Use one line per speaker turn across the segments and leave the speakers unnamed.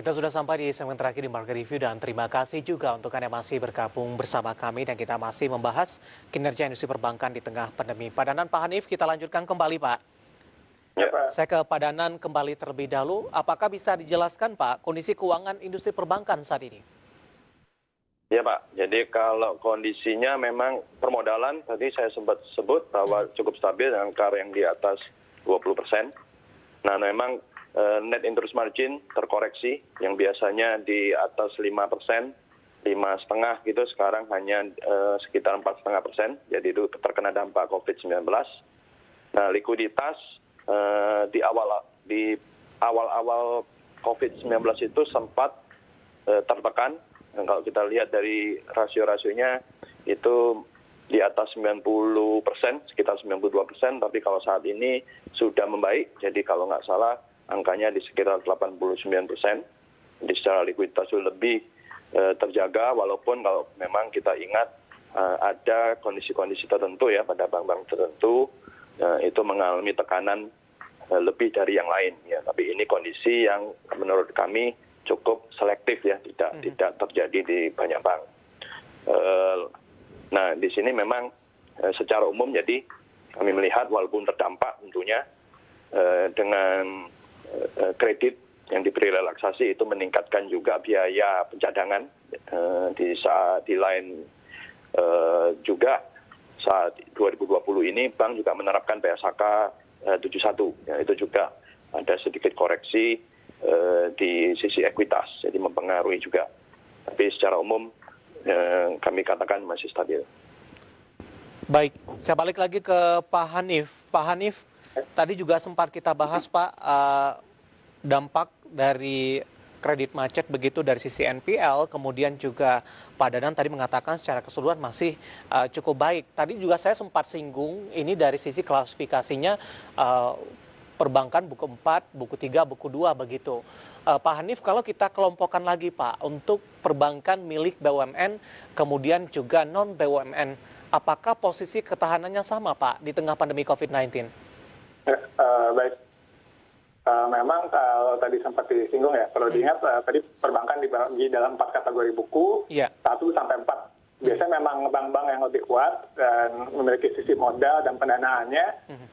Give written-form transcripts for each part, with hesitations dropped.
Kita sudah sampai di segmen terakhir di Market Review dan terima kasih juga untuk Anda masih bergabung bersama kami dan kita masih membahas kinerja industri perbankan di tengah pandemi. Pak Danan, Pak Hanif, kita lanjutkan kembali Pak.
Ya, Pak.
Saya ke Pak Danan kembali terlebih dahulu. Apakah bisa dijelaskan Pak kondisi keuangan industri perbankan saat ini?
Ya Pak, jadi kalau kondisinya memang permodalan tadi saya sempat sebut bahwa cukup stabil dengan angka yang di atas 20%. Nah memang net interest margin terkoreksi yang biasanya di atas 5%, 5,5 gitu, sekarang hanya sekitar 4,5%, jadi itu terkena dampak COVID-19. Nah likuiditas di awal-awal COVID-19 itu sempat tertekan. Dan kalau kita lihat dari rasio-rasionya itu di atas 90%, sekitar 92%, tapi kalau saat ini sudah membaik, jadi kalau nggak salah angkanya di sekitar 89%. Jadi secara likuiditas itu lebih terjaga, walaupun kalau memang kita ingat ada kondisi-kondisi tertentu ya pada bank-bank tertentu itu mengalami tekanan lebih dari yang lain. Ya, tapi ini kondisi yang menurut kami cukup selektif ya, tidak terjadi di banyak bank. Nah di sini memang secara umum jadi kami melihat walaupun terdampak tentunya dengan kredit yang diberi relaksasi itu meningkatkan juga biaya pencadangan di lain juga saat 2020 ini bank juga menerapkan PSHK 71 ya, itu juga ada sedikit koreksi di sisi ekuitas, jadi mempengaruhi juga. Tapi secara umum kami katakan masih stabil.
Baik, saya balik lagi ke Pak Hanif. Pak Hanif, tadi juga sempat kita bahas Pak dampak dari kredit macet begitu dari sisi NPL, kemudian juga Pak Danan tadi mengatakan secara keseluruhan masih cukup baik. Tadi juga saya sempat singgung ini dari sisi klasifikasinya perbankan buku 4, buku 3, buku 2 begitu. Pak Hanif, kalau kita kelompokkan lagi Pak, untuk perbankan milik BUMN, kemudian juga non-BUMN, apakah posisi ketahanannya sama Pak di tengah pandemi COVID-19?
Baik, memang kalau tadi sempat disinggung ya, perlu diingat tadi perbankan dibagi dalam 4 kategori buku, 1 sampai 4. Biasanya memang bank-bank yang lebih kuat dan memiliki sisi modal dan pendanaannya,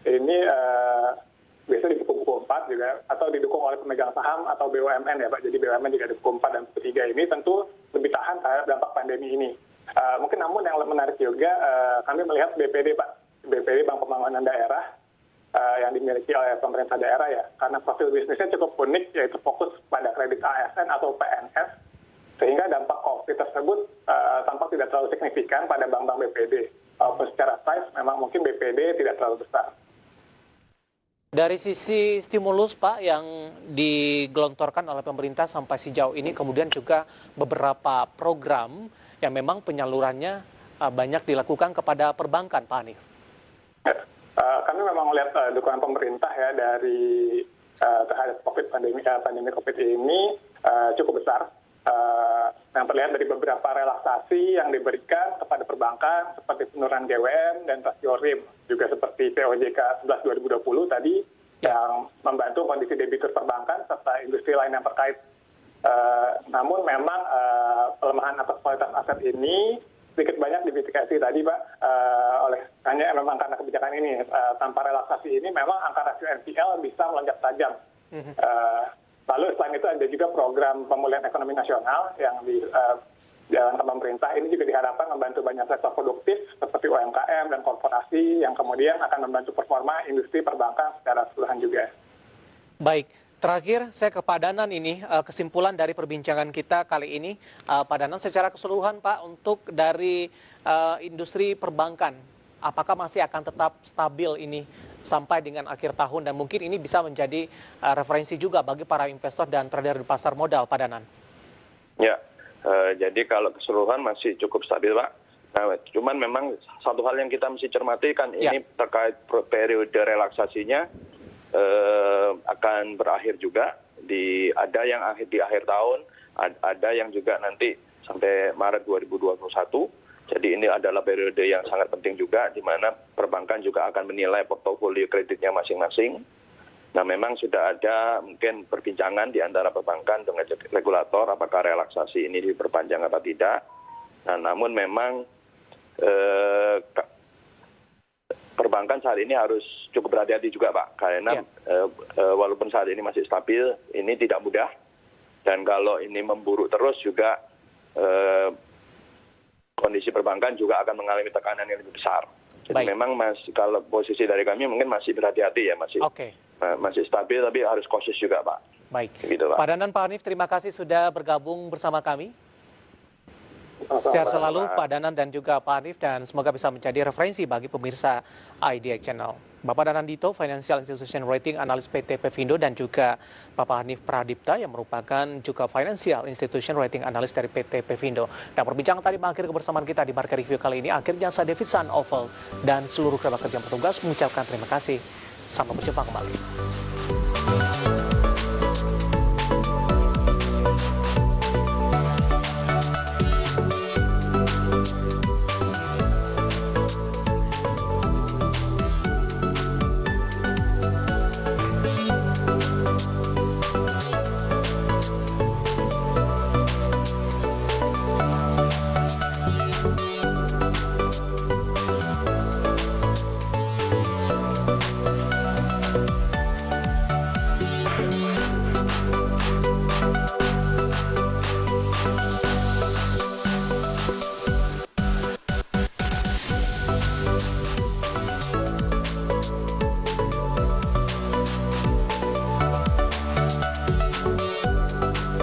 ini biasanya di buku 4 juga, atau didukung oleh pemegang saham atau BUMN ya Pak. Jadi BUMN juga di buku 4 dan buku 3 ini tentu lebih tahan terhadap dampak pandemi ini. Mungkin namun yang menarik juga, kami melihat BPD Pak. BPD Bank Pembangunan Daerah yang dimiliki oleh pemerintah daerah ya. Karena profil bisnisnya cukup unik, yaitu fokus pada kredit ASN atau PNS. Sehingga dampak COVID tersebut tampak tidak terlalu signifikan pada bank-bank BPD. Walaupun secara size memang mungkin BPD tidak terlalu besar.
Dari sisi stimulus Pak yang digelontorkan oleh pemerintah sampai sejauh ini, kemudian juga beberapa program yang memang penyalurannya banyak dilakukan kepada perbankan Pak Hanif.
Kami memang melihat dukungan pemerintah ya dari terhadap pandemi COVID ini cukup besar. Yang terlihat dari beberapa relaksasi yang diberikan kepada perbankan seperti penurunan GWM dan rasio RIM, juga seperti POJK 11 2020 tadi yang membantu kondisi debitur perbankan serta industri lain yang terkait. Namun memang pelemahan atas kualitas aset ini sedikit banyak dimitigasi tadi Pak oleh hanya memang karena kebijakan ini. Tanpa relaksasi ini memang angka rasio NPL bisa melonjak tajam. Lalu selain itu ada juga program pemulihan ekonomi nasional yang dijalankan pemerintah. Ini juga diharapkan membantu banyak sektor produktif seperti UMKM dan korporasi yang kemudian akan membantu performa industri perbankan secara keseluruhan juga.
Baik, terakhir saya ke Pak Danan ini, kesimpulan dari perbincangan kita kali ini. Pak Danan secara keseluruhan Pak, untuk dari industri perbankan, apakah masih akan tetap stabil ini sampai dengan akhir tahun dan mungkin ini bisa menjadi referensi juga bagi para investor dan trader di pasar modal, Pak Danan?
Ya, jadi kalau keseluruhan masih cukup stabil Pak. Nah, cuman memang satu hal yang kita mesti cermati kan ini terkait periode relaksasinya akan berakhir juga. Ada yang di akhir tahun, ada yang juga nanti sampai Maret 2021. Jadi ini adalah periode yang sangat penting juga, di mana perbankan juga akan menilai portofolio kreditnya masing-masing. Nah, memang sudah ada mungkin perbincangan di antara perbankan dengan regulator apakah relaksasi ini diperpanjang atau tidak. Nah, namun memang perbankan saat ini harus cukup berhati-hati juga, Pak, karena walaupun saat ini masih stabil, ini tidak mudah. Dan kalau ini memburuk terus juga kondisi perbankan juga akan mengalami tekanan yang lebih besar. Jadi memang kalau posisi dari kami mungkin masih berhati-hati ya, masih stabil tapi harus cautious juga, Pak.
Baik.
Gitu, Pak.
Pak Danan, Pak Hanif, terima kasih sudah bergabung bersama kami. Sehat selalu Pak Danan dan juga Pak Hanif, dan semoga bisa menjadi referensi bagi pemirsa IDX Channel. Bapak Danan Dito, Financial Institution Rating Analis PT Pevindo, dan juga Bapak Hanif Pradipta yang merupakan juga Financial Institution Rating Analis dari PT Pevindo. Dan perbincangan tadi mengakhiri kebersamaan kita di Market Review kali ini. Akhirnya saya David Sanoval dan seluruh kerabat kerja petugas mengucapkan terima kasih. Sampai berjumpa kembali.